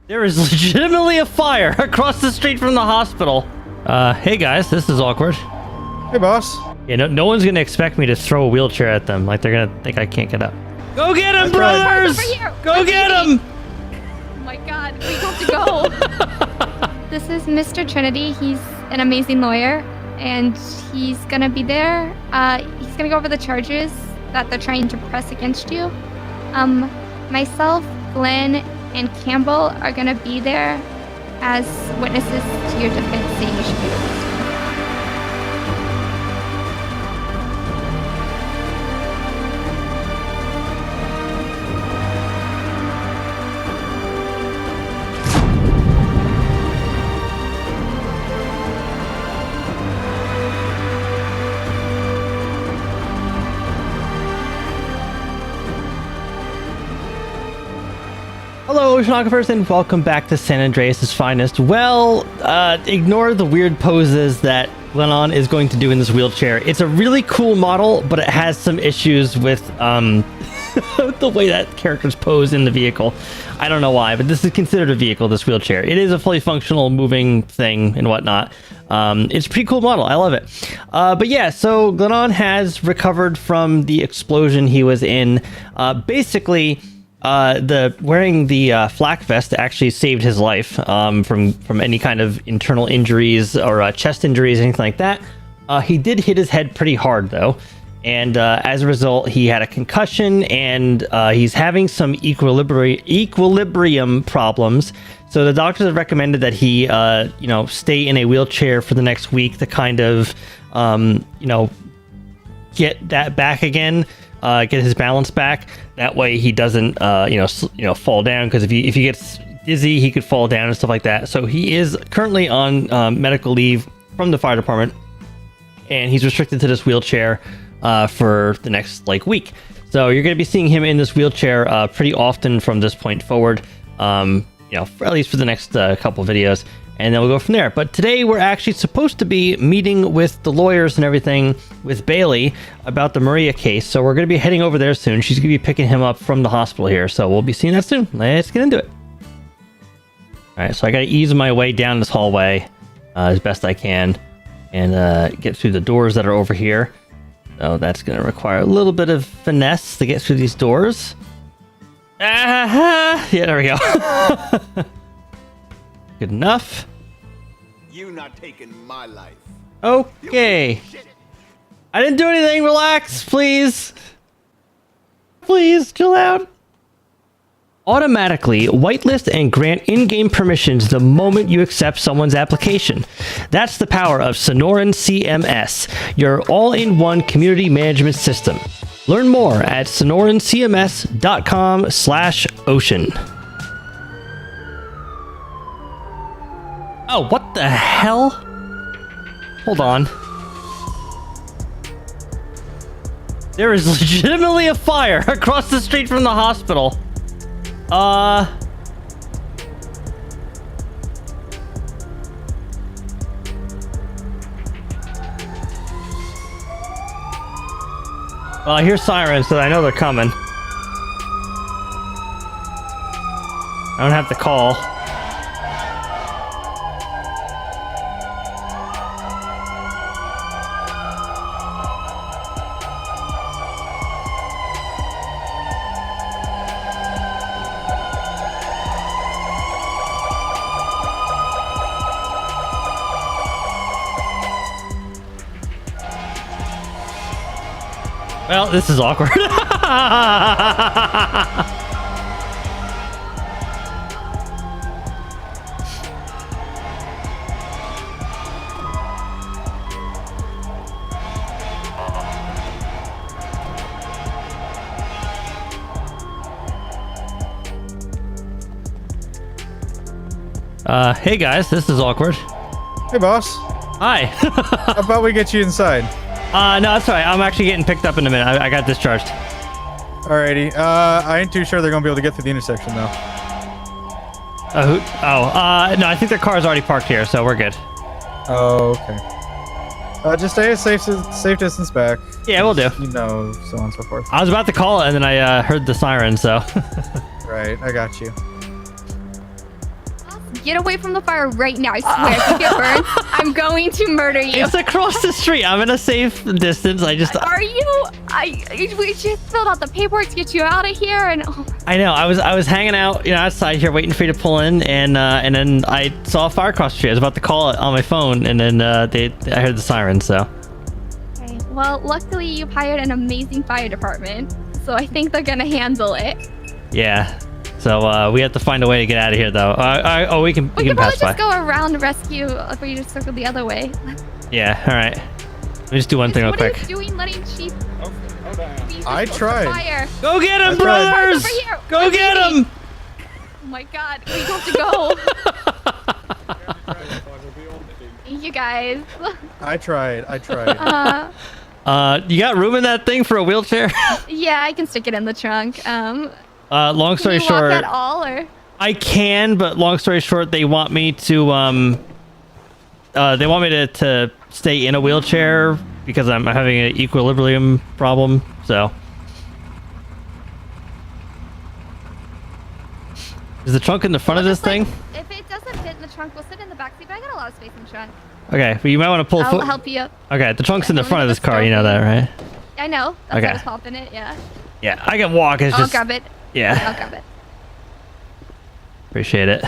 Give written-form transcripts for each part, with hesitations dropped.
There is legitimately a fire across the street from the hospital. Hey guys, this is awkward. Hey, boss. Yeah, no one's gonna expect me to throw a wheelchair at them. Like they're gonna think I can't get up. Go get him, brothers! Go get him! Oh my god, we have to go. This is Mr. Trinity. He's an amazing lawyer, and he's gonna be there. He's gonna go over the charges that they're trying to press against you. Myself, Glenn, and Campbell are gonna be there as witnesses to your defense, saying you should be released. Hello, oceanographers, and welcome back to San Andreas' finest. Well, ignore the weird poses that Lennon is going to do in this wheelchair. It's a really cool model, but it has some issues with the way that characters pose in the vehicle. I don't know why, but this is considered a vehicle, this wheelchair. It is a fully functional moving thing and whatnot. It's a pretty cool model. I love it. But yeah, so Glennon has recovered from the explosion he was in. Basically, wearing the flak vest actually saved his life from any kind of internal injuries or chest injuries, anything like that. He did hit his head pretty hard though, and as a result, he had a concussion, and he's having some equilibrium problems. So the doctors have recommended that he, stay in a wheelchair for the next week to kind of, get that back again. Get his balance back. That way he doesn't, fall down. Because if he gets dizzy, he could fall down and stuff like that. So he is currently on medical leave from the fire department, and he's restricted to this wheelchair for the next week. So you're going to be seeing him in this wheelchair pretty often from this point forward. For at least for the next couple videos. And then we'll go from there. But today we're actually supposed to be meeting with the lawyers and everything with Bailey about the Maria case. So we're going to be heading over there soon. She's going to be picking him up from the hospital here. So we'll be seeing that soon. Let's get into it. All right, so I got to ease my way down this hallway as best I can and get through the doors that are over here. So that's going to require a little bit of finesse to get through these doors. Yeah, there we go. Good enough. You not taking my life. Okay. I didn't do anything. Relax, please. Please, chill out. Automatically whitelist and grant in-game permissions the moment you accept someone's application. That's the power of Sonoran CMS, your all-in-one community management system. Learn more at sonorancms.com/ocean. Oh, what the hell? Hold on. There is legitimately a fire across the street from the hospital. Well, I hear sirens, so I know they're coming. I don't have to call. Well, this is awkward. Hey guys, this is awkward. Hey, boss. Hi. How about we get you inside? No, that's all right. I'm actually getting picked up in a minute. I got discharged. Alrighty. I ain't too sure they're gonna be able to get through the intersection though. No, I think their car is already parked here, so we're good. Oh, okay. Just stay a safe distance back. Yeah, we'll do. You know, so on and so forth. I was about to call it, and then I heard the siren, so. Right, I got you. get away from the fire right now. I swear, if you get burned, I'm going to murder you. It's across the street. I'm in a safe distance. I just. Are you? We just filled out the paperwork to get you out of here, and I know. I was hanging out, outside here, waiting for you to pull in, and then I saw a fire across the street. I was about to call it on my phone, and then I heard the siren. So. Okay. Well, luckily you've hired an amazing fire department, so I think they're gonna handle it. Yeah. So we have to find a way to get out of here, though. We can We can pass probably just by. go around the rescue where you just circle the other way. Yeah. All right. Let me just do one thing real quick. What are you doing, letting Chief? I tried. Fire? Go get him, I tried. brothers! Over here. Go Over get here. him! Oh my God, we have to go. You guys. I tried. You got room in that thing for a wheelchair? Yeah, I can stick it in the trunk. Long Can story you walk short, at all, or? I can, but long story short, they want me to to stay in a wheelchair because I'm having an equilibrium problem. So, is the trunk in the front of this thing? If it doesn't fit in the trunk, we'll sit in the back seat. But I got a lot of space in the trunk. Okay, but you might want to pull. I'll help you up. Okay, the trunk's in the Let me front of get this the car. You know stove. that, right? I know. That's Okay. why I was popping it. Yeah. Yeah, I can walk. It's I'll just. grab it. Yeah. I'll grab it. Appreciate it.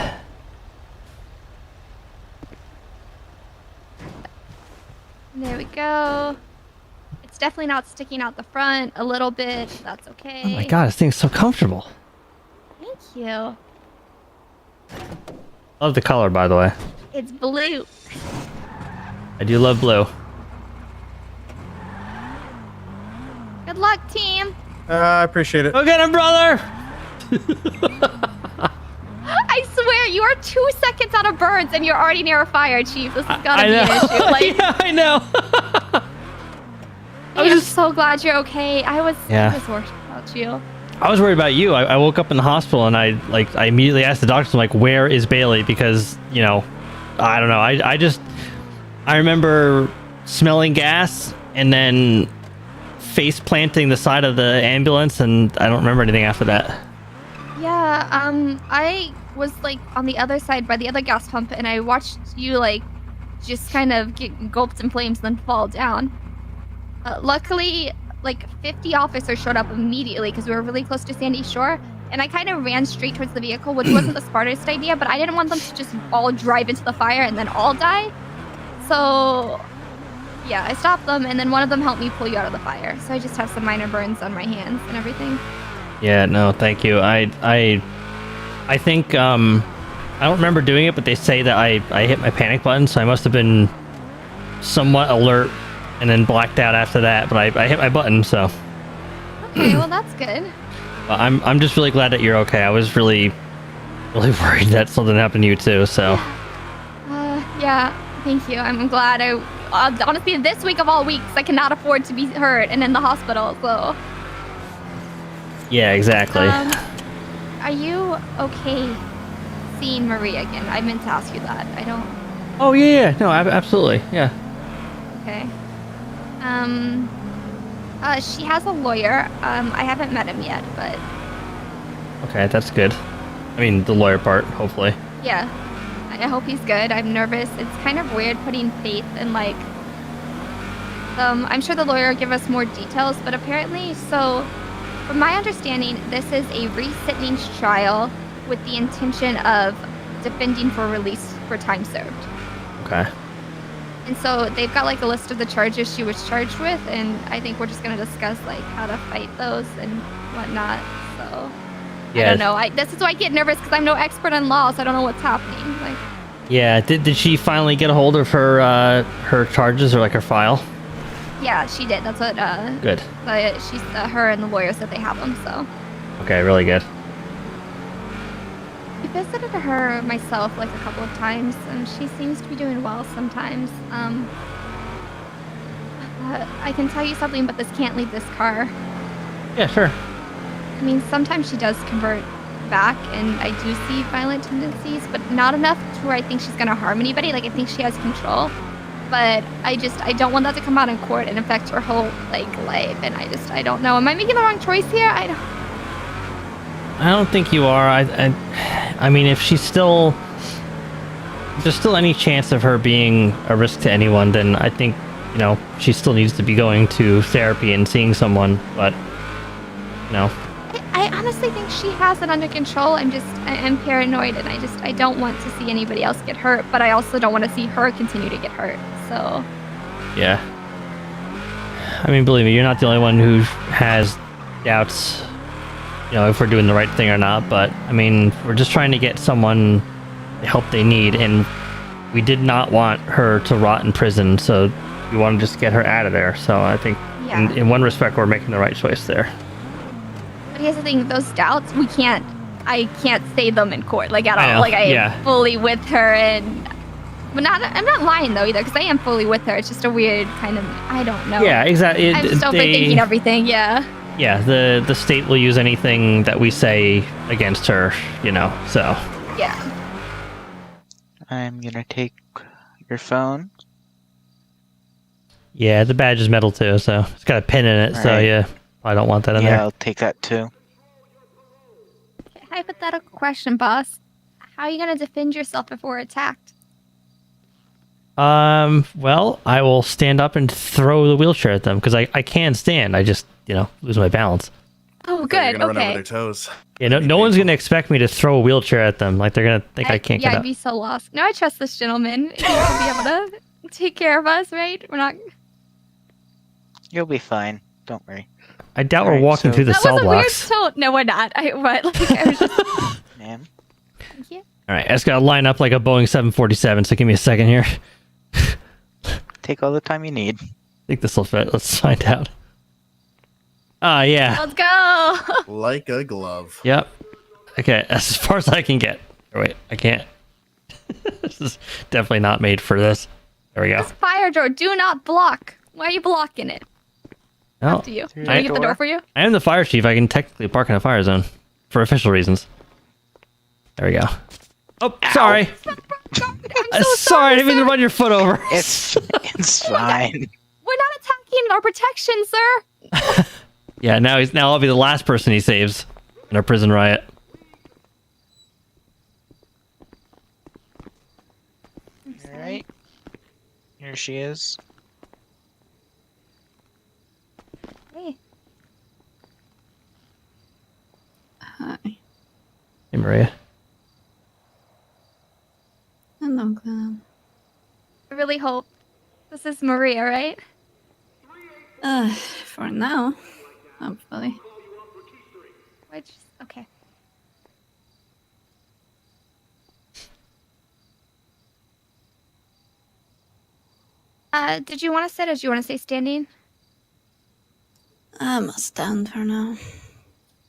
There we go. It's definitely not sticking out the front a little bit. That's okay. Oh my god, this thing's so comfortable. Thank you. Love the color, by the way. It's blue. I do love blue. Good luck, team. I appreciate it. Go get him, brother! I swear, you are 2 seconds out of burns and you're already near a fire, Chief. This is gonna I be know. an issue. Like, Yeah, I know. I'm so glad you're okay. I was Yeah. worried about you. I was worried about you. I woke up in the hospital and I immediately asked the doctor, like, where is Bailey? Because, I don't know. I remember smelling gas and then face planting the side of the ambulance, and I don't remember anything after that. Yeah, I was like on the other side by the other gas pump, and I watched you like just kind of get engulfed in flames and then fall down. Luckily, like 50 officers showed up immediately because we were really close to Sandy Shore, and I kind of ran straight towards the vehicle, which wasn't the smartest idea, but I didn't want them to just all drive into the fire and then all die. So, yeah, I stopped them, and then one of them helped me pull you out of the fire. So I just have some minor burns on my hands and everything. Yeah, no, thank you. I think I don't remember doing it, but they say that I hit my panic button, so I must have been somewhat alert and then blacked out after that. But I hit my button, so. Okay, well that's good. I'm just really glad that you're okay. I was really worried that something happened to you too. So. Yeah, thank you. I'm glad. Honestly, this week of all weeks, I cannot afford to be hurt and in the hospital. So. Yeah, exactly. Are you okay seeing Maria again? I meant to ask you that. I don't. Oh yeah, no, absolutely, yeah. Okay. She has a lawyer. I haven't met him yet, but Okay, that's good. I mean, the lawyer part, hopefully. yeah. I hope he's good. I'm nervous. It's kind of weird putting faith in like. I'm sure the lawyer will give us more details, but apparently, so from my understanding, this is a re-sitting trial with the intention of defending for release for time served. Okay. And so they've got like a list of the charges she was charged with, and I think we're just gonna discuss like how to fight those and whatnot. So Yeah. I don't know. This is why I get nervous because I'm no expert in law, so I don't know what's happening. Like, Yeah. Did she finally get a hold of her charges or like her file? yeah, she did. That's what Good. she's her and the lawyer said they have them. So Okay, really good. I visited her myself like a couple of times, and she seems to be doing well sometimes. I can tell you something, but this can't leave this car. Yeah, sure. I mean, sometimes she does convert back, and I do see violent tendencies, but not enough to where I think she's gonna harm anybody. Like, I think she has control, but I don't want that to come out in court and affect her whole like life. And I don't know. Am I making the wrong choice here? I don't think you are. I mean, if she's still if there's still any chance of her being a risk to anyone, then I think, she still needs to be going to therapy and seeing someone, but, I honestly think she has it under control. I'm paranoid, and I don't want to see anybody else get hurt, but I also don't want to see her continue to get hurt. So. Yeah. I mean, believe me, you're not the only one who has doubts, if we're doing the right thing or not. But, I mean, we're just trying to get someone the help they need, and we did not want her to rot in prison, so we want to just get her out of there. So I think, in one respect, we're making the right choice there. But here's the thing, those doubts, I can't say them in court, at all. Like, I am fully with her, but I'm not lying, though, either, because I am fully with her. It's just a weird kind of, I don't know. Yeah, exactly. I'm just overthinking everything, yeah. Yeah, the state will use anything that we say against her, so. Yeah. I'm gonna take your phone. Yeah, the badge is metal, too, so it's got a pin in it, All so right. yeah, I don't want that in there. Yeah, I'll take that, too. Hypothetical question, boss. How are you going to defend yourself if we're attacked? Well, I will stand up and throw the wheelchair at them, because I can stand, I just, lose my balance. Oh, They're good, gonna run over okay. their toes. Yeah, no one's going to expect me to throw a wheelchair at them, like they're going to think I can't Yeah, get I'd up. be so lost. No, I trust this gentleman. He'll be able to take care of us, right? We're not... You'll be fine. Don't worry. I doubt we're Alright, walking so- through the That cell was a blocks. weird tone. No, we're not. I was just... Ma'am. Thank you. All right, I just got to line up like a Boeing 747, so give me a second here. Take all the time you need. I think this will fit. Let's find out. Ah, yeah. Let's go! Like a glove. Yep. Okay, that's as far as I can get. Oh, wait, I can't. This is definitely not made for this. There we go. This fire door, do not block. Why are you blocking it? No, Up to you. Through Can I the get the door door. for you? I am the fire chief. I can technically park in a fire zone for official reasons. There we go. Oh, sorry. I'm so Sorry, I didn't mean to sir. run your foot over. It's fine. We're not attacking our protection, sir. Yeah, now I'll be the last person he saves in a prison riot. All right. Here she is. Hey. Hi. Hey, Maria. Hello, Glenn. I really hope this is Maria, right? For now, hopefully. Okay. Did you want to sit or do you want to stay standing? I must stand for now.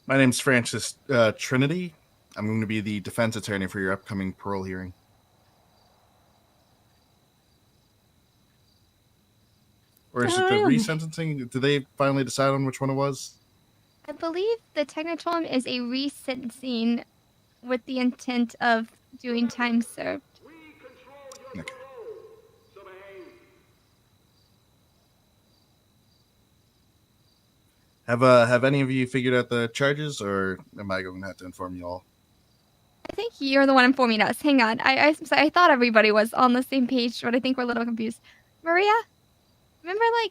My name's Francis Trinity. I'm going to be the defense attorney for your upcoming parole hearing. Or is it the really? resentencing? Did they finally decide on which one it was? I believe the technical term is a resentencing with the intent of doing time served. Okay. Have any of you figured out the charges, or am I going to have to inform you all? I think you're the one informing us. Hang on. I thought everybody was on the same page, but I think we're a little confused. Maria? Remember, a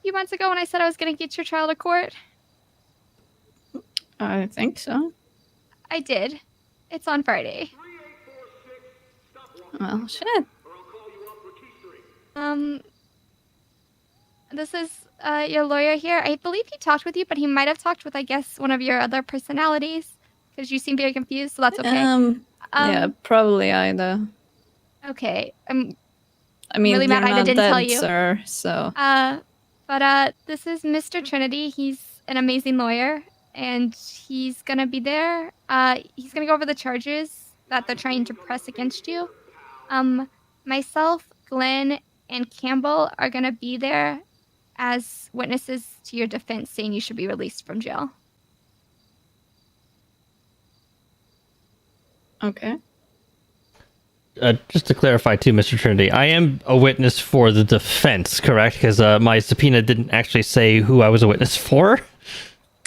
few months ago when I said I was going to get your trial to court? I think so. I did. It's on Friday. Well, shit. This is your lawyer here. I believe he talked with you, but he might have talked with, I guess, one of your other personalities. Because you seem very confused, so that's okay. Yeah, probably Ida. Okay. I mean, really you're mad Ida not didn't dead, tell you. sir, so... But this is Mr. Trinity. He's an amazing lawyer, and he's gonna be there. He's gonna go over the charges that they're trying to press against you. Myself, Glenn, and Campbell are gonna be there as witnesses to your defense, saying you should be released from jail. Okay. Just to clarify too, Mr. Trinity, I am a witness for the defense, correct? Because my subpoena didn't actually say who I was a witness for.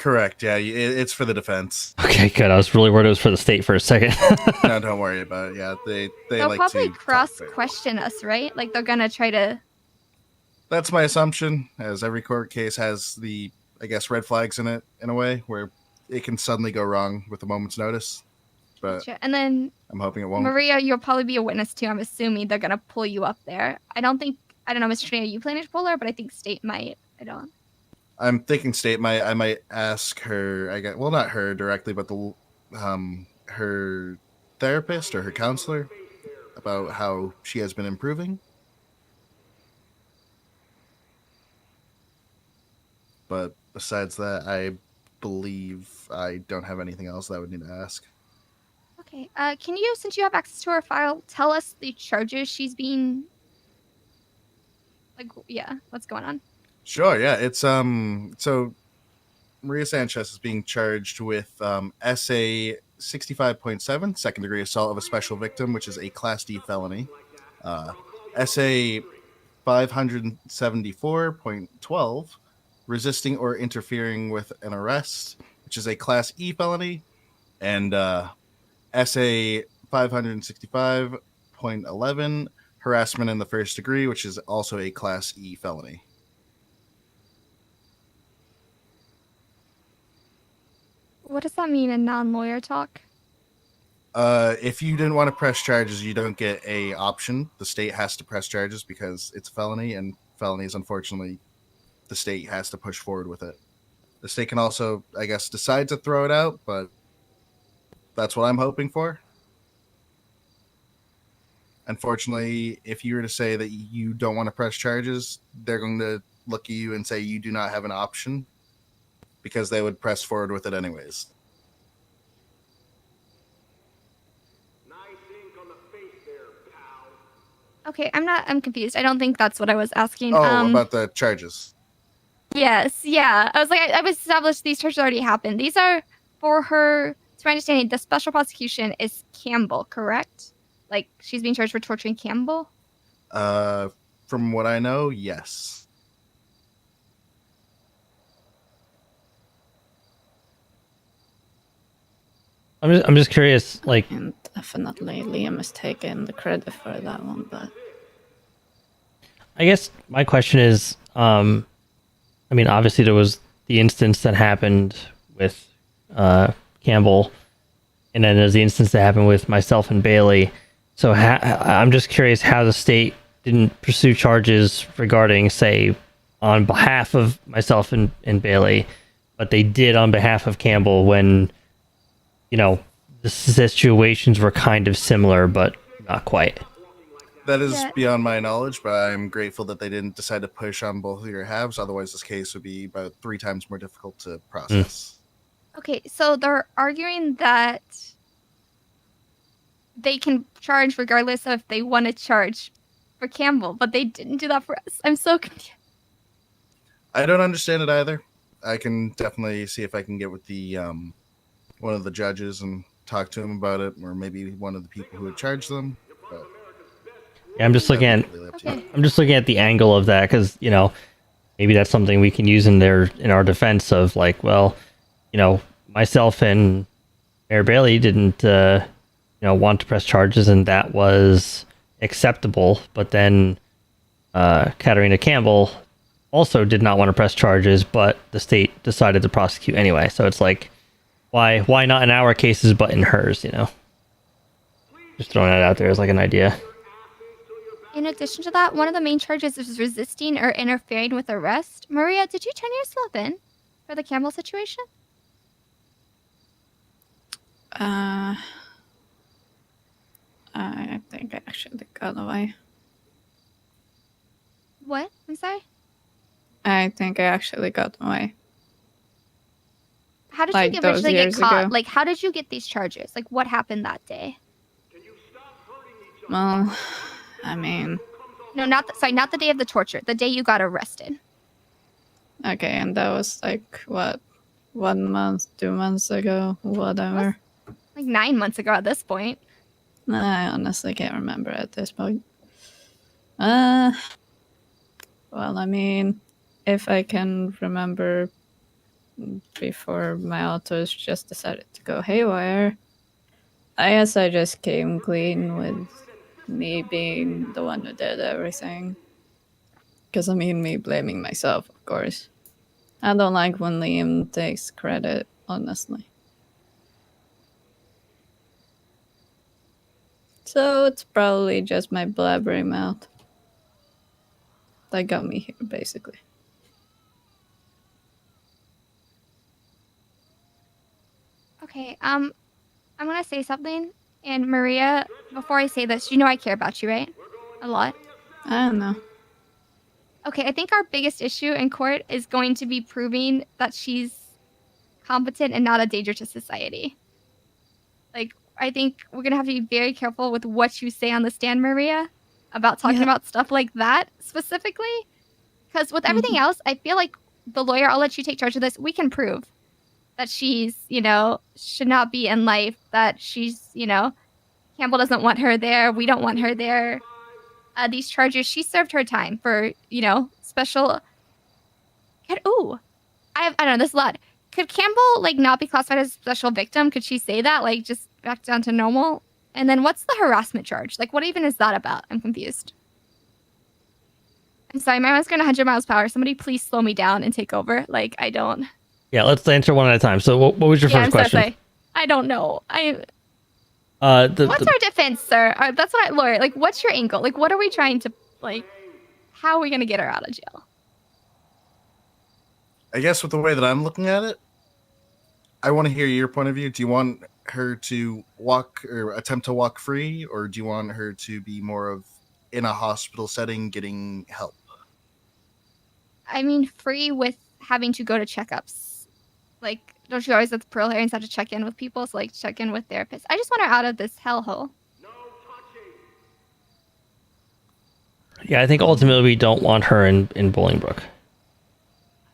Correct. Yeah, it's for the defense. Okay, good. I was really worried it was for the state for a second. No, don't worry about it. Yeah, they They'll like probably to cross talk. question us, right? Like they're gonna try to. That's my assumption, as every court case has the, I guess, red flags in it in a way where it can suddenly go wrong with a moment's notice. But And then I'm hoping it won't. Maria, you'll probably be a witness too. I'm assuming they're gonna pull you up there. I don't know, Mr. Trinity, are you planning to pull her? But I think state might. I don't. I'm thinking state I might ask her. I guess, well, not her directly, but the her therapist or her counselor about how she has been improving. But besides that, I believe I don't have anything else that I would need to ask. Okay. Can you, since you have access to her file, tell us the charges she's being. Like, yeah, what's going on? Sure. Yeah. It's So Maria Sanchez is being charged with SA 65.7, second degree assault of a special victim, which is a Class D felony. SA 574.12, resisting or interfering with an arrest, which is a Class E felony, and SA 565.11, harassment in the first degree, which is also a Class E felony. What does that mean in non-lawyer talk? If you didn't want to press charges, you don't get a option. The state has to press charges because it's a felony, and felonies, unfortunately, the state has to push forward with it. The state can also, I guess, decide to throw it out, but that's what I'm hoping for. Unfortunately, if you were to say that you don't want to press charges, they're going to look at you and say you do not have an option because they would press forward with it anyways. Okay, I'm confused. I don't think that's what I was asking. Oh, about the charges. Yes, yeah. I was like, I've established these charges already happened. These are for her, to my understanding, the special prosecution is Campbell, correct? Like, she's being charged for torturing Campbell? From what I know, yes. I'm just curious, like, And definitely Liam is taking the credit for that one, but I guess my question is, I mean, obviously there was the instance that happened with Campbell, and then there's the instance that happened with myself and Bailey. So I'm just curious how the state didn't pursue charges regarding, say, on behalf of myself and Bailey, but they did on behalf of Campbell when, you know, the situations were kind of similar, but not quite. That is Yeah. beyond my knowledge, but I'm grateful that they didn't decide to push on both of your halves. Otherwise, this case would be about 3 times more difficult to process. Okay, so they're arguing that they can charge regardless of if they want to charge for Campbell, but they didn't do that for us. I'm so confused. I don't understand it either. I can definitely see if I can get with the one of the judges and talk to him about it, or maybe one of the people who would charge them. But Yeah, I'm just looking at completely up to you. Okay. I'm just looking at the angle of that because, you know, maybe that's something we can use in our defense of, like, well, you know, myself and Mayor Bailey didn't want to press charges, and that was acceptable, but then Katarina Campbell also did not want to press charges, but the state decided to prosecute anyway. So it's like, why not in our cases but in hers, you know? Just throwing that out there as like an idea. In addition to that, one of the main charges is resisting or interfering with arrest. Maria, did you turn yourself in for the Campbell situation? I think I actually got away. What? I'm sorry? I think I actually got away. How did Like you those originally get years caught? ago. Like, how did you get these charges? Like, what happened that day? Well, I mean, No, not the day of the torture. The day you got arrested. okay, and that was like, what, 1 month, 2 months ago, whatever. Like 9 months ago at this point. I honestly can't remember at this point. Well, I mean, if I can remember before my autos just decided to go haywire. I guess I just came clean with me being the one who did everything. Because I mean, me blaming myself, of course. I don't like when Liam takes credit, honestly. So it's probably just my blabbering mouth that got me here, basically. Okay, I'm gonna say something. And Maria, before I say this, you know I care about you, right? A lot. I don't know. Okay, I think our biggest issue in court is going to be proving that she's competent and not a danger to society. Like, I think we're gonna have to be very careful with what you say on the stand, Maria, about talking about stuff like that specifically. Because with everything else, I feel like the lawyer, I'll let you take charge of this. We can prove that she's, should not be in life, that she's, Campbell doesn't want her there. We don't want her there. These charges, she served her time for, special. Ooh, I don't know, this is a lot. Could Campbell, not be classified as a special victim? Could she say that? Just back down to normal? And then what's the harassment charge? What even is that about? I'm confused. I'm sorry, my mind's going 100 miles per hour. Somebody please slow me down and take over. I don't. Yeah, let's answer one at a time. So what was your first question? Sorry. I don't know. What's our defense, sir? That's what lawyer. What's your angle? What are we trying to, how are we going to get her out of jail? I guess with the way that I'm looking at it, I want to hear your point of view. Do you want her to walk or attempt to walk free, or do you want her to be more of in a hospital setting getting help? I mean, free with having to go to checkups. Don't you always have the preliminaries have to check in with people? So, check in with therapists. I just want her out of this hellhole. Yeah, I think ultimately we don't want her in Bolingbrook.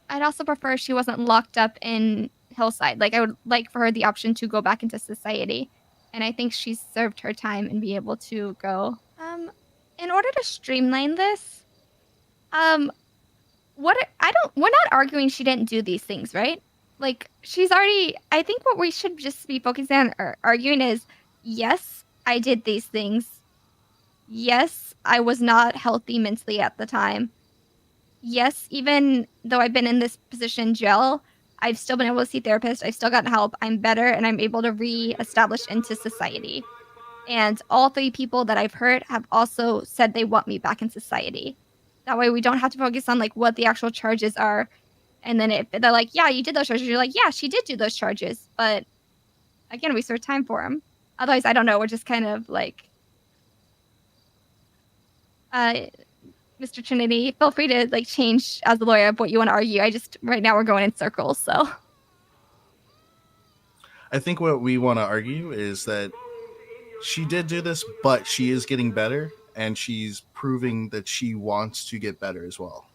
I'd also prefer she wasn't locked up in Hillside. I would like for her the option to go back into society. And I think she's served her time and be able to go. In order to streamline this, we're not arguing she didn't do these things, right? She's already, I think what we should just be focusing on or arguing is, yes, I did these things. Yes, I was not healthy mentally at the time. Yes, even though I've been in this position in jail, I've still been able to see therapists. I've still gotten help. I'm better, and I'm able to re-establish into society. And all 3 people that I've heard have also said they want me back in society. That way we don't have to focus on, what the actual charges are. And then if they're like, yeah, you did those charges, you're like, yeah, she did do those charges. But, again, we served time for them. Otherwise, I don't know. We're just kind of Mr. Trinity, feel free to change as a lawyer of what you want to argue. Right now we're going in circles, so. I think what we want to argue is that she did do this, but she is getting better, and she's proving that she wants to get better as well.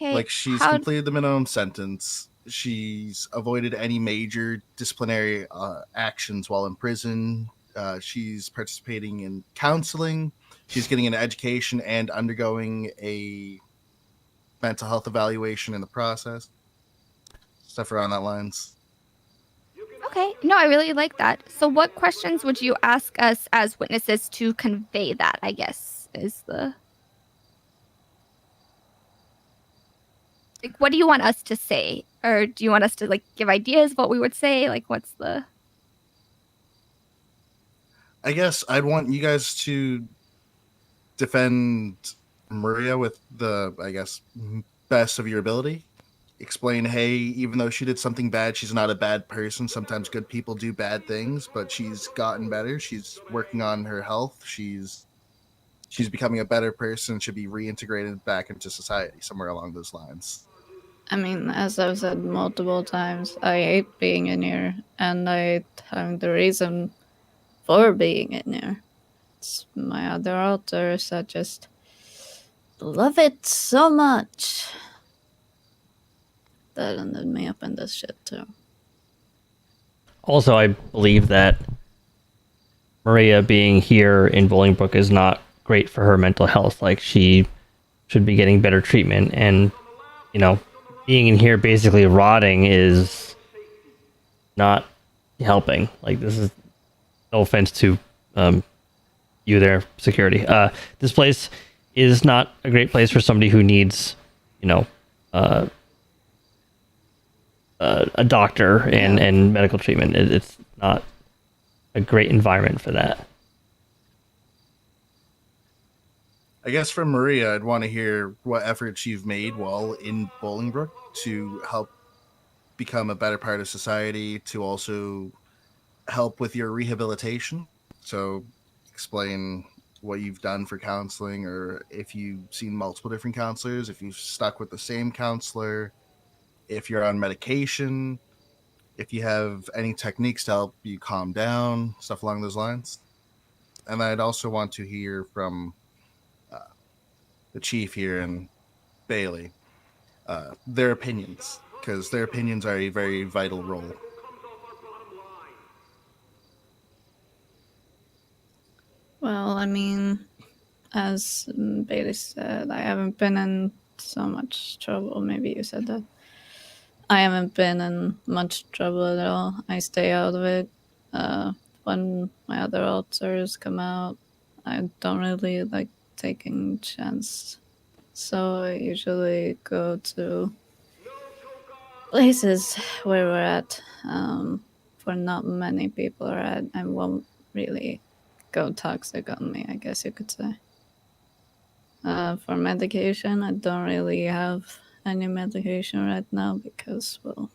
Okay. She's completed the minimum sentence. She's avoided any major disciplinary actions while in prison. She's participating in counseling. She's getting an education and undergoing a mental health evaluation in the process. Stuff around that lines. Okay. No, I really like that. So what questions would you ask us as witnesses to convey that, I guess, is the... what do you want us to say? Or do you want us to, give ideas of what we would say? What's the... I guess I'd want you guys to defend Maria with the, best of your ability. Explain, hey, even though she did something bad, she's not a bad person. Sometimes good people do bad things, but she's gotten better. She's working on her health. She's becoming a better person, should be reintegrated back into society, somewhere along those lines. I mean, as I've said multiple times, I hate being in here, and I hate having the reason for being in here. It's my other alters. I just love it so much. That ended me up in this shit too. Also, I believe that Maria being here in Bolingbrook is not great for her mental health. She should be getting better treatment and, being in here basically rotting is not helping. Like, this is no offense to you there, security. This place is not a great place for somebody who needs, a doctor and medical treatment. It's not a great environment for that. I guess from Maria, I'd want to hear what efforts you've made while in Bolingbrook to help become a better part of society, to also help with your rehabilitation. So explain what you've done for counseling, or if you've seen multiple different counselors, if you've stuck with the same counselor, if you're on medication, if you have any techniques to help you calm down, stuff along those lines. And I'd also want to hear from the chief here and Bailey, their opinions, because their opinions are a very vital role. Well, I mean, as Bailey said, I haven't been in so much trouble. Maybe you said that. I haven't been in much trouble at all. I stay out of it. When my other alters come out, I don't really like taking chance. So I usually go to places where we're at, where not many people are at, and won't really go toxic on me, I guess you could say. For medication, I don't really have any medication right now because, well,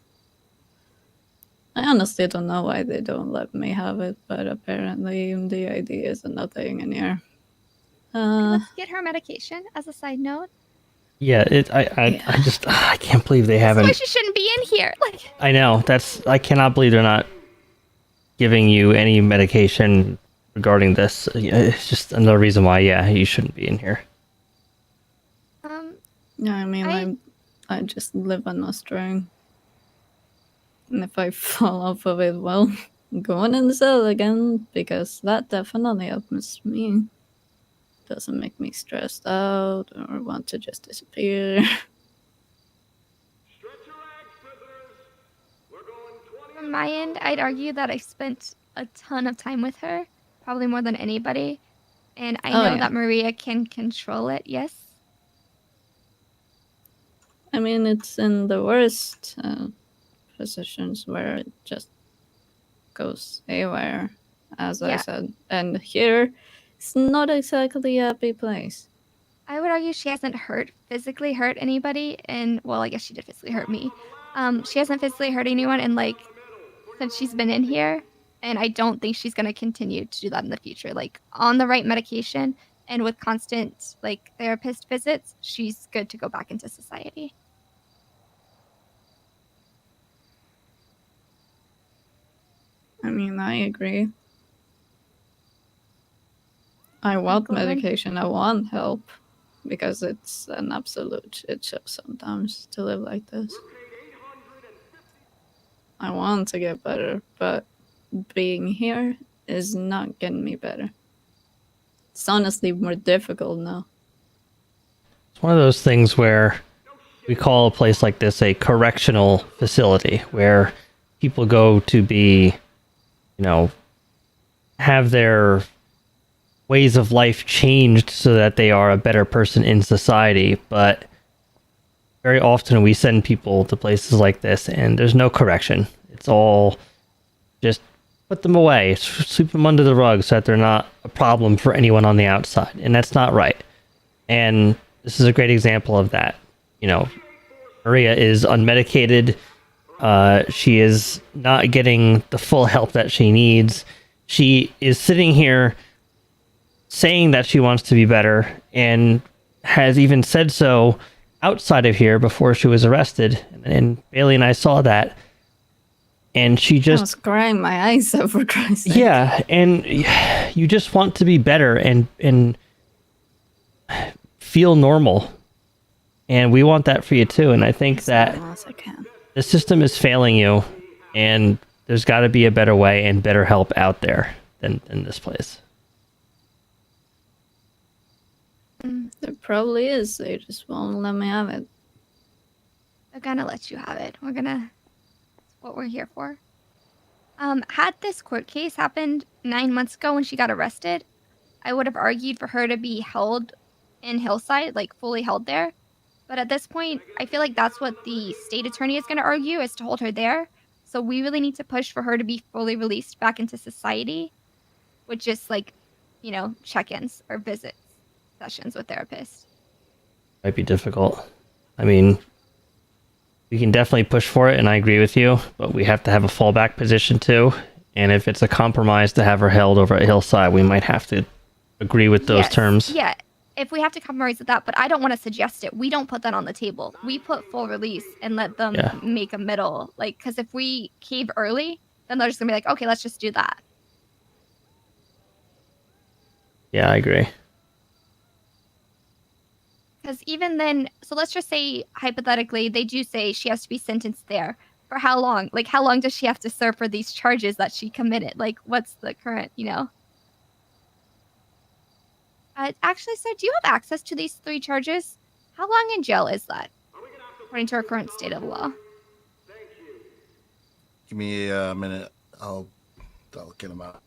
I honestly don't know why they don't let me have it, but apparently the idea is nothing in here. Let's get her medication as a side note. Yeah, I can't believe they That's why haven't. she shouldn't be in here. Like, I know, I cannot believe they're not giving you any medication regarding this. It's just another reason why, you shouldn't be in here. Yeah, I mean, I just live on a string. And if I fall off of it, well, I'm going in the cell again, because that definitely happens to me. Doesn't make me stressed out or want to just disappear. from my end, I'd argue that I spent a ton of time with her, probably more than anybody. And I know that Maria can control it, yes? I mean, it's in the worst positions where it just goes haywire, as I said. And here, it's not exactly a happy place. I would argue she hasn't physically hurt anybody, and, well, I guess she did physically hurt me. She hasn't physically hurt anyone since she's been in here, and I don't think she's going to continue to do that in the future. Like, on the right medication and with constant, therapist visits, she's good to go back into society. I mean, I agree. I want medication, I want help, because it's an absolute shit show sometimes to live like this. I want to get better, but being here is not getting me better. It's honestly more difficult now. It's one of those things where we call a place like this a correctional facility, where people go to be, have their ways of life changed so that they are a better person in society. But very often we send people to places like this and there's no correction. It's all just put them away, sweep them under the rug so that they're not a problem for anyone on the outside. And that's not right. And this is a great example of that. Maria is unmedicated. She is not getting the full help that she needs. She is sitting here saying that she wants to be better and has even said so outside of here before she was arrested. And Bailey and I saw that. And she just... I was crying my eyes out, for Christ's sake. Yeah, and you just want to be better and feel normal. And we want that for you too. And I think that the system is failing you, and there's got to be a better way and better help out there than this place. There probably is. They just won't let me have it. They're gonna let you have it. That's what we're here for. Had this court case happened 9 months ago when she got arrested, I would have argued for her to be held in Hillside, like fully held there. But at this point, I feel like that's what the state attorney is going to argue, is to hold her there. So we really need to push for her to be fully released back into society with just like, check-ins or visits, sessions with therapists. Might be difficult. I mean, we can definitely push for it, and I agree with you, but we have to have a fallback position too. And if it's a compromise to have her held over at Hillside, we might have to agree with those terms. Yeah, if we have to compromise with that, but I don't want to suggest it. We don't put that on the table. We put full release and let them make a middle. Like, because if we cave early, then they're just going to be like, okay, let's just do that. Yeah, I agree. Because even then, so let's just say, hypothetically, they do say she has to be sentenced there. For how long? Like, how long does she have to serve for these charges that she committed? Like, what's the current, Actually, sir, do you have access to these 3 charges? How long in jail is that, according to our current state of law? Give me a minute. I'll get them out.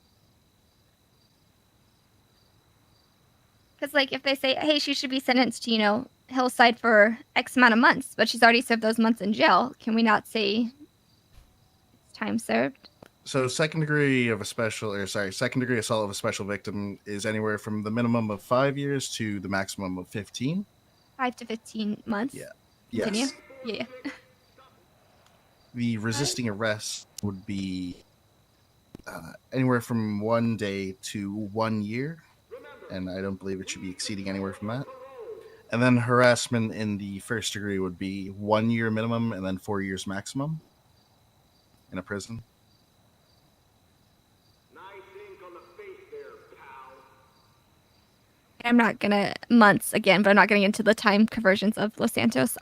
Because, like, if they say, hey, she should be sentenced to, Hillside for X amount of months, but she's already served those months in jail, can we not say it's time served? So second degree assault of a special victim is anywhere from the minimum of 5 years to the maximum of 15. 5 to 15 months? Yeah. Continue? Yes. Yeah. The resisting arrest would be anywhere from 1 day to 1 year, and I don't believe it should be exceeding anywhere from that. And then harassment in the first degree would be 1 year minimum and then 4 years maximum in a prison. I'm not gonna months again, but I'm not gonna get into the time conversions of Los Santos.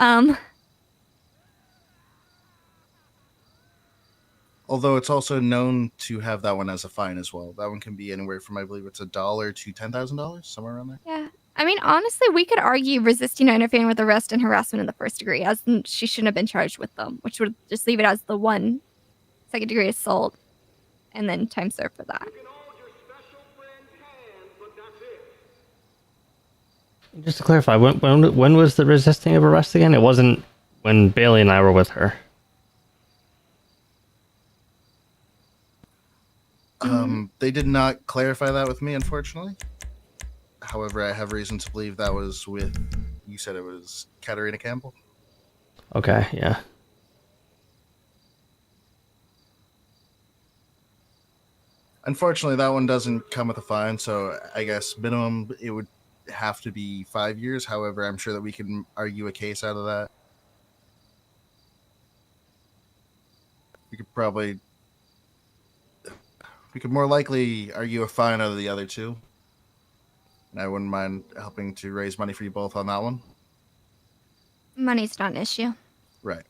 Although it's also known to have that one as a fine as well. That one can be anywhere from, I believe it's $1 to $10,000, somewhere around there. Yeah. I mean, honestly, we could argue resisting or interfering with arrest and harassment in the first degree, as she shouldn't have been charged with them, which would just leave it as the 1 second degree assault, and then time served for that. Just to clarify, when was the resisting of arrest again? It wasn't when Bailey and I were with her. They did not clarify that with me, unfortunately. However, I have reason to believe that was with, you said it was Katarina Campbell? Okay, yeah. Unfortunately, that one doesn't come with a fine, so I guess minimum it would have to be 5 years. However, I'm sure that we can argue a case out of that. We could more likely argue a fine out of the other 2. And I wouldn't mind helping to raise money for you both on that one. Money's not an issue. Right.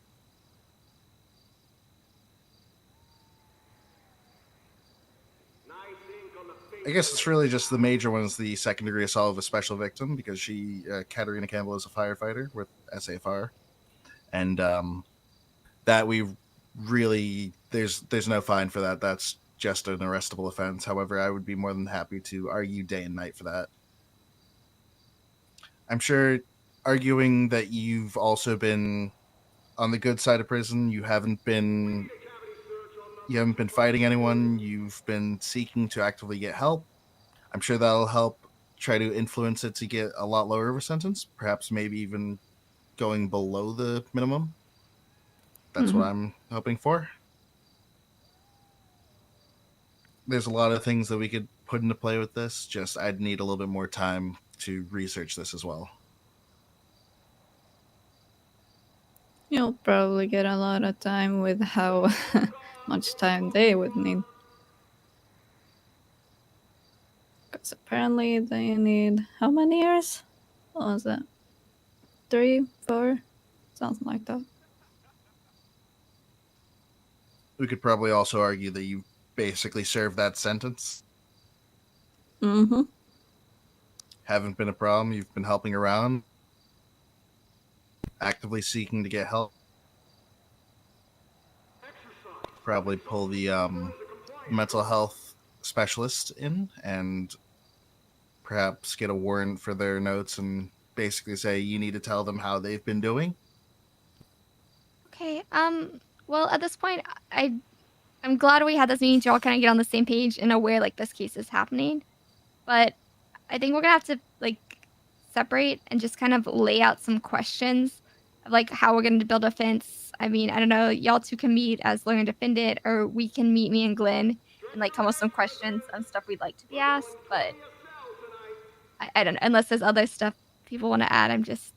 I guess it's really just the major ones, the second degree assault of a special victim, because Katarina Campbell is a firefighter with SAFR. And that we really, there's no fine for that. That's just an arrestable offense. However, I would be more than happy to argue day and night for that. I'm sure arguing that you've also been on the good side of prison, you haven't been fighting anyone, you've been seeking to actively get help. I'm sure that'll help try to influence it to get a lot lower of a sentence, perhaps maybe even going below the minimum. That's what I'm hoping for. There's a lot of things that we could put into play with this, just I'd need a little bit more time to research this as well. You'll probably get a lot of time with how much time they would need. Because apparently they need how many years? What was it? 3, 4? Something like that. We could probably also argue that you basically served that sentence. Mm-hmm. Haven't been a problem. You've been helping around, actively seeking to get help. probably pull the mental health specialist in and perhaps get a warrant for their notes and basically say you need to tell them how they've been doing. Okay. Well, at this point, I'm glad we had this meeting to all kind of get on the same page and aware like this case is happening. But I think we're gonna have to like separate and just kind of lay out some questions of like how we're gonna build a fence. I mean, I don't know, y'all two can meet as lawyer and defendant, or we can meet me and Glenn and like come up with some questions and stuff we'd like to be asked. But I don't know, unless there's other stuff people want to add. I'm just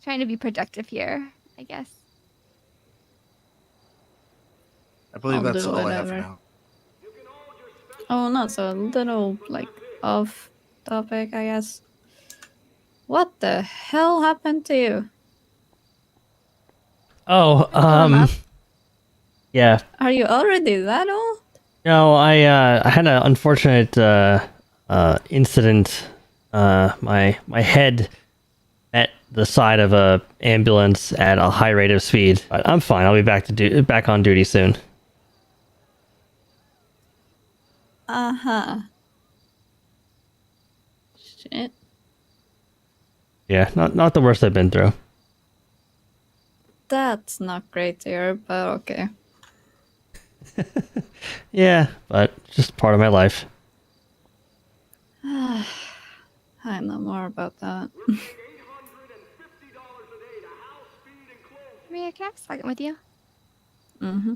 trying to be productive here, I guess. I believe I'll that's do all I have for whatever. now. Oh, not so a little like off topic, I guess. What the hell happened to you? Oh, up. yeah. Are you already that old? No, I had an unfortunate incident. My head met the side of a ambulance at a high rate of speed. But I'm fine. I'll be back on duty soon. Uh-huh. Shit. Yeah, not the worst I've been through. That's not great to hear, but okay. Yeah, but just part of my life. I know more about that. Maria, can I have a second with you? Mm-hmm.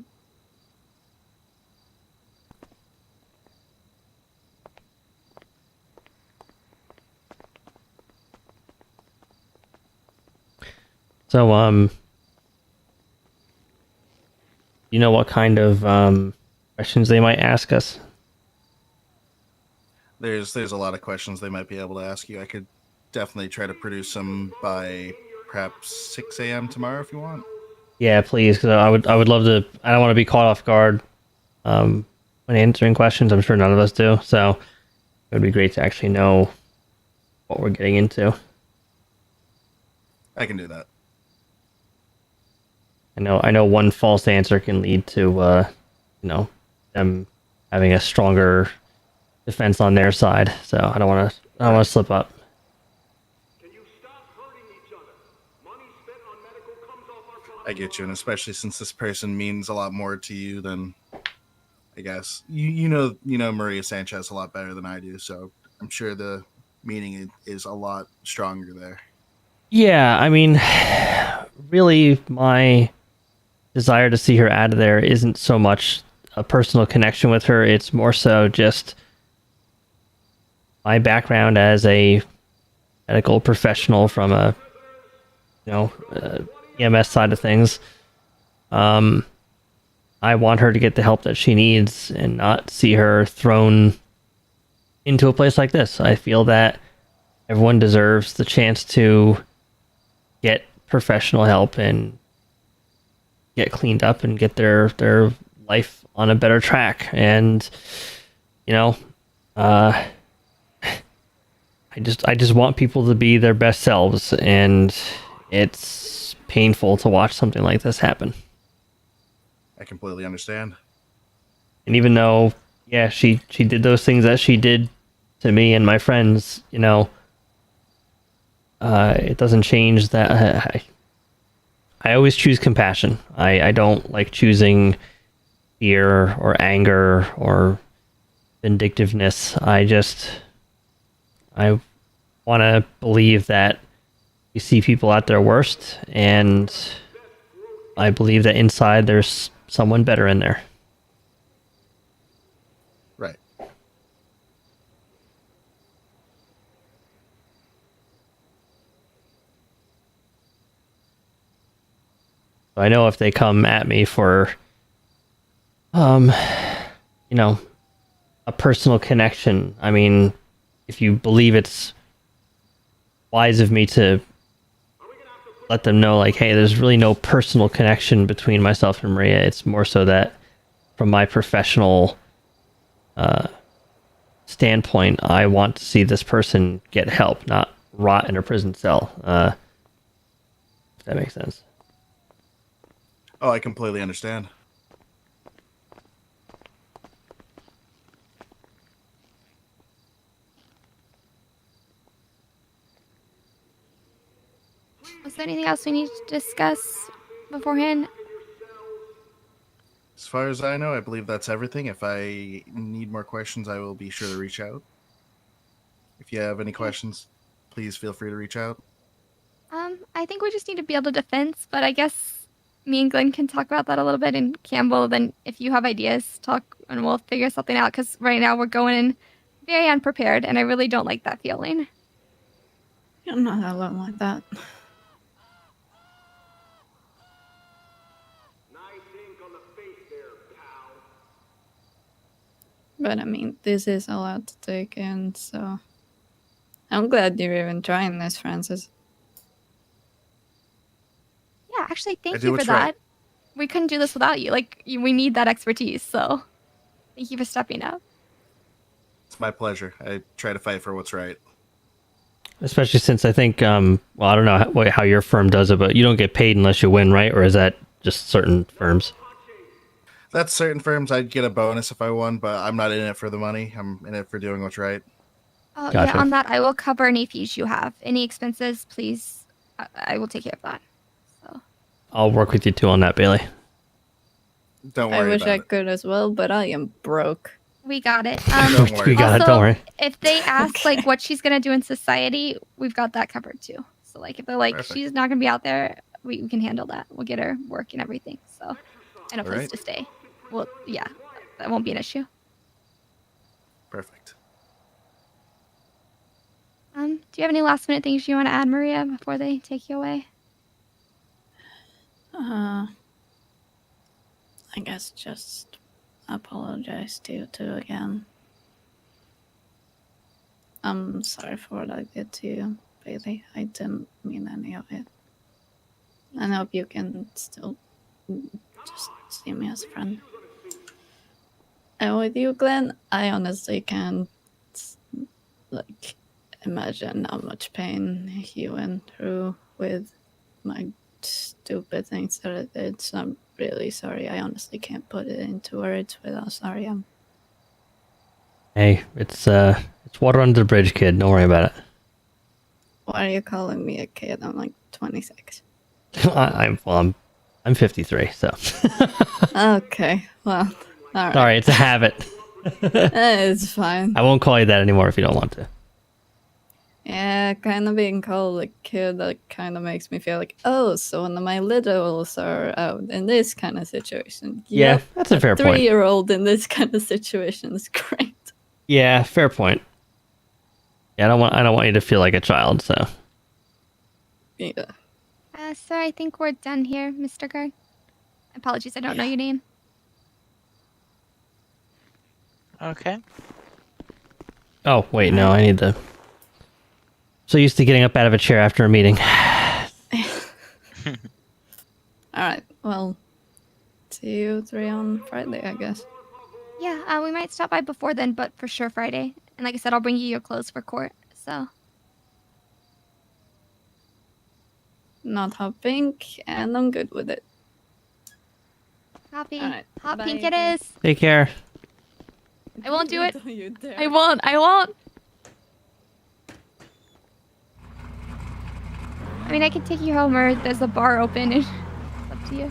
So, you know what kind of questions they might ask us? There's a lot of questions they might be able to ask you. I could definitely try to produce some by perhaps 6 a.m. tomorrow if you want. Yeah, please, because I would love to. I don't want to be caught off guard when answering questions. I'm sure none of us do. So it would be great to actually know what we're getting into. I can do that. I know one false answer can lead to them having a stronger defense on their side. So I don't want to slip up. I get you, and especially since this person means a lot more to you than, I guess you know Maria Sanchez a lot better than I do. So I'm sure the meaning is a lot stronger there. Yeah, I mean, really, my desire to see her out of there isn't so much a personal connection with her. It's more so just my background as a medical professional from a EMS side of things. I want her to get the help that she needs and not see her thrown into a place like this. I feel that everyone deserves the chance to get professional help and get cleaned up and get their life on a better track. And I just want people to be their best selves, and it's painful to watch something like this happen. I completely understand. And even though, yeah, she did those things that she did to me and my friends, it doesn't change that I always choose compassion. I don't like choosing fear or anger or vindictiveness. I want to believe that we see people at their worst, and I believe that inside there's someone better in there. Right. I know if they come at me for, a personal connection, I mean, if you believe it's wise of me to let them know, like, hey, there's really no personal connection between myself and Maria. It's more so that from my professional standpoint, I want to see this person get help, not rot in a prison cell. If that makes sense. Oh, I completely understand. Was there anything else we need to discuss beforehand? As far as I know, I believe that's everything. If I need more questions, I will be sure to reach out. If you have any questions, please feel free to reach out. I think we just need to build a defense, but I guess me and Glenn can talk about that a little bit, and Campbell, then if you have ideas, talk, and we'll figure something out, because right now we're going in very unprepared, and I really don't like that feeling. You're not alone like that. But I mean, this is a lot to take in, so I'm glad you're even trying this, Francis. Yeah, actually, thank I do you for what's that. right. We couldn't do this without you. Like, we need that expertise, so thank you for stepping up. It's my pleasure. I try to fight for what's right. Especially since I think, well, I don't know how your firm does it, but you don't get paid unless you win, right? Or is that just certain firms? That's certain firms. I'd get a bonus if I won, but I'm not in it for the money. I'm in it for doing what's right. Oh, Gotcha. yeah, on that, I will cover any fees you have. Any expenses, please, I will take care of that. So. I'll work with you too on that, Bailey. Don't I worry wish about I it. could as well, but I am broke. We got it. Don't worry. We got it, Also, don't worry. if they ask, Okay. like, what she's going to do in society, we've got that covered, too. So, like, if they're like, Perfect. she's not going to be out there, we can handle that. We'll get her work and everything, so, and a place Alright. to stay. Well, yeah, that won't be an issue. Perfect. Do you have any last minute things you want to add, Maria, before they take you away? I guess just apologize to you two again. I'm sorry for what I did to you, Bailey. I didn't mean any of it. And I hope you can still just see me as a friend. And with you, Glenn, I honestly can't, like, imagine how much pain you went through with my stupid things that I did. So I'm really sorry. I honestly can't put it into words with how sorry I am. Hey, it's water under the bridge, kid. Don't worry about it. Why are you calling me a kid? I'm like 26. I'm 53, so Okay, well, alright. sorry, it's a habit. It's fine. I won't call you that anymore if you don't want to. Yeah, kind of being called a kid, that kind of makes me feel like, oh, so one of my littles are out in this kind of situation. Yeah, Yep, that's a fair point. 3-year-old in this kind of situation is great. Yeah, fair point. Yeah, I don't want you to feel like a child, so Yeah. Sir, I think we're done here, Mr. Guard. Apologies, I don't know your name. Okay. Oh, wait, no, I need the... So used to getting up out of a chair after a meeting. Alright, well, see you 3 on Friday, I guess. Yeah, we might stop by before then, but for sure Friday. And like I said, I'll bring you your clothes for court, so. Not hot pink, and I'm good with it. Copy. Alright, Hot bye. pink it is. Take care. I won't do it. Don't you dare. I won't. I mean, I can take you home, or there's a bar open. It's up to you.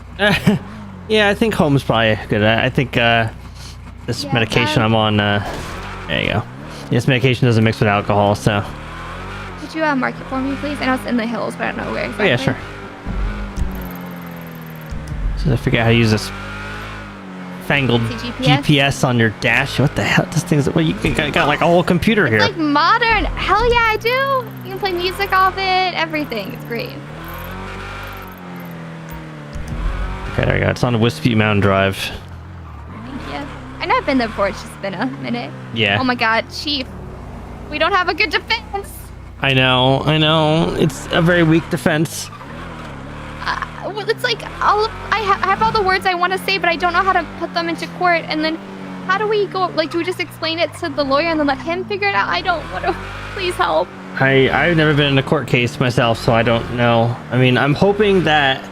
Yeah, I think home's probably good. I think this Yeah, medication I'm on, there you go. This medication doesn't mix with alcohol, so... Could you mark it for me, please? I know it's in the hills, but I don't know where Oh, exactly. yeah, sure. So I figure out how to use this fangled Is it GPS? GPS on your dash. What the hell? This thing's... Well, you got like a whole computer here. It's like modern. Hell yeah, I do. You can play music off it. Everything. It's great. Okay, there you go. It's on Whiskey Mountain Drive. Thank you. I know I've been there before. It's just been a minute. Yeah. Oh my God, Chief. We don't have a good defense. I know. It's a very weak defense. Well, it's like I have all the words I want to say, but I don't know how to put them into court. And then, how do we go? Like, do we just explain it to the lawyer and then let him figure it out? I don't want to. Please help. I've never been in a court case myself, so I don't know. I mean, I'm hoping that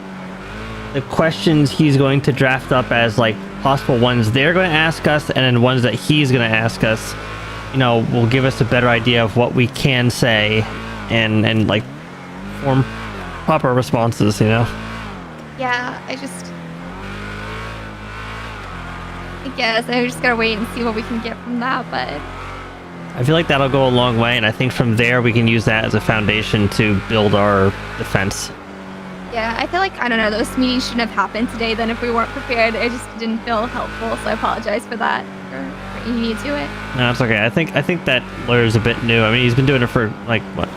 the questions he's going to draft up as like possible ones they're going to ask us, and then ones that he's going to ask us, will give us a better idea of what we can say, and like form proper responses, you know? Yeah, I guess I just gotta wait and see what we can get from that, but I feel like that'll go a long way, and I think from there we can use that as a foundation to build our defense. yeah, I feel like, I don't know, those meetings shouldn't have happened today then if we weren't prepared. It just didn't feel helpful, so I apologize for that, for bringing me to it. No, it's okay. I think that lawyer's a bit new. I mean, he's been doing it for, like, what,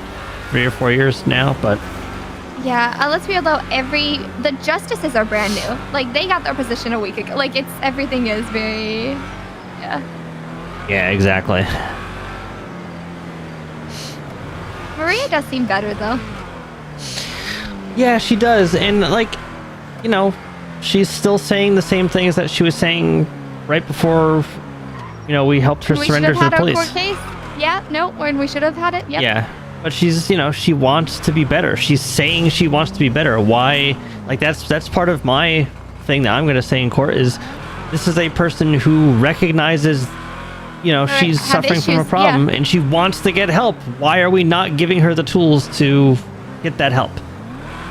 3 or 4 years now, but... Yeah, let's be real though, the justices are brand new. Like, they got their position a week ago. Like, everything is very, yeah. Yeah, exactly. Maria does seem better though. Yeah, she does, and, like, you know, she's still saying the same things that she was saying right before, you know, we helped her surrender to the police. We should have had our court case. Yeah, no, when we should have had it. Yep. Yeah, but she's, you know, she wants to be better. She's saying she wants to be better. Why? Like, that's part of my thing that I'm going to say in court is this is a person who recognizes, you know, she's suffering from a problem and she wants to get help. Why are we not giving her the tools to get that help?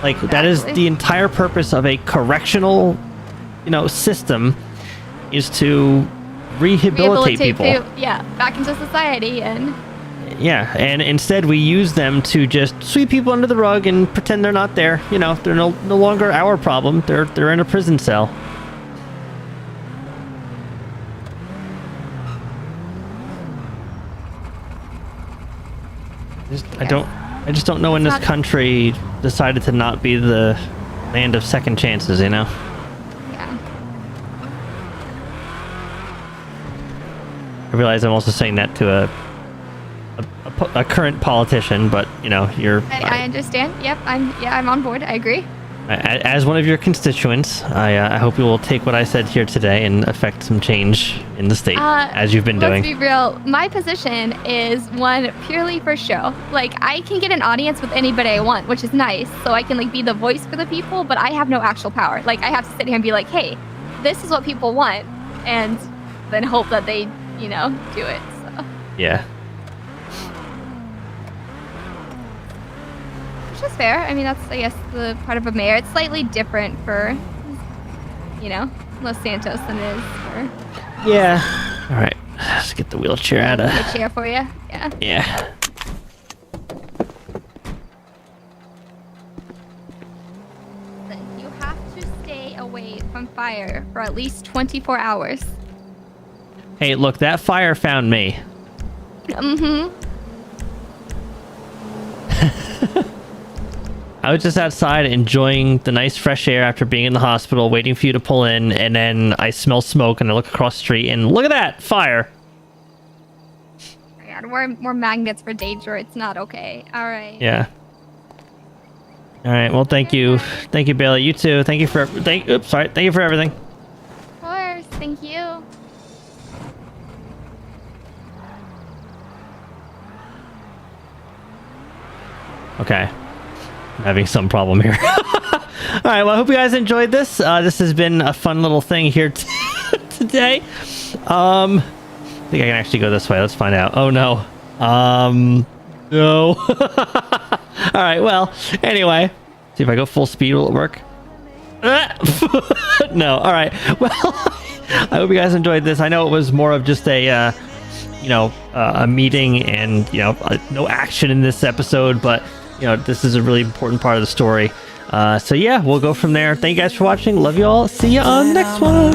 Like, that is the entire purpose of a correctional, you know, system, is to rehabilitate people. Yeah, back into society. And yeah, and instead we use them to just sweep people under the rug and pretend they're not there. You know, they're no longer our problem. They're in a prison cell. I just don't know when this country decided to not be the land of second chances, you know? yeah. I realize I'm also saying that to a current politician, but, you know, I understand. Yep, I'm on board. I agree. As one of your constituents, I hope you will take what I said here today and affect some change in the state, as you've been doing. Let's be real. My position is one purely for show. Like, I can get an audience with anybody I want, which is nice. So I can, like, be the voice for the people, but I have no actual power. Like, I have to sit here and be like, hey, this is what people want, and then hope that they, you know, do it. So. Yeah. Which is fair. I mean, that's, I guess, the part of a mayor. It's slightly different for, you know, Los Santos than it is for... Yeah. All right. Let's get the wheelchair out of... A chair for you? Yeah. Yeah. You have to stay away from fire for at least 24 hours. Hey, look, that fire found me. Mm-hmm. I was just outside enjoying the nice fresh air after being in the hospital, waiting for you to pull in, and then I smell smoke and I look across the street and look at that, fire. Oh my God, we're magnets for danger. It's not okay. All right. Yeah. All right. Well, thank you, Bailey. You too. Thank you for thank you for everything. Of course. Thank you. Okay. I'm having some problem here. All right, well, I hope you guys enjoyed this. This has been a fun little thing here today. I think I can actually go this way. Let's find out. Oh, no. No. All right, well, anyway. See if I go full speed, will it work? No. All right. Well, I hope you guys enjoyed this. I know it was more of just a, a meeting and, no action in this episode, but... this is a really important part of the story. So yeah, we'll go from there. Thank you guys for watching. Love you all. See you on the next one.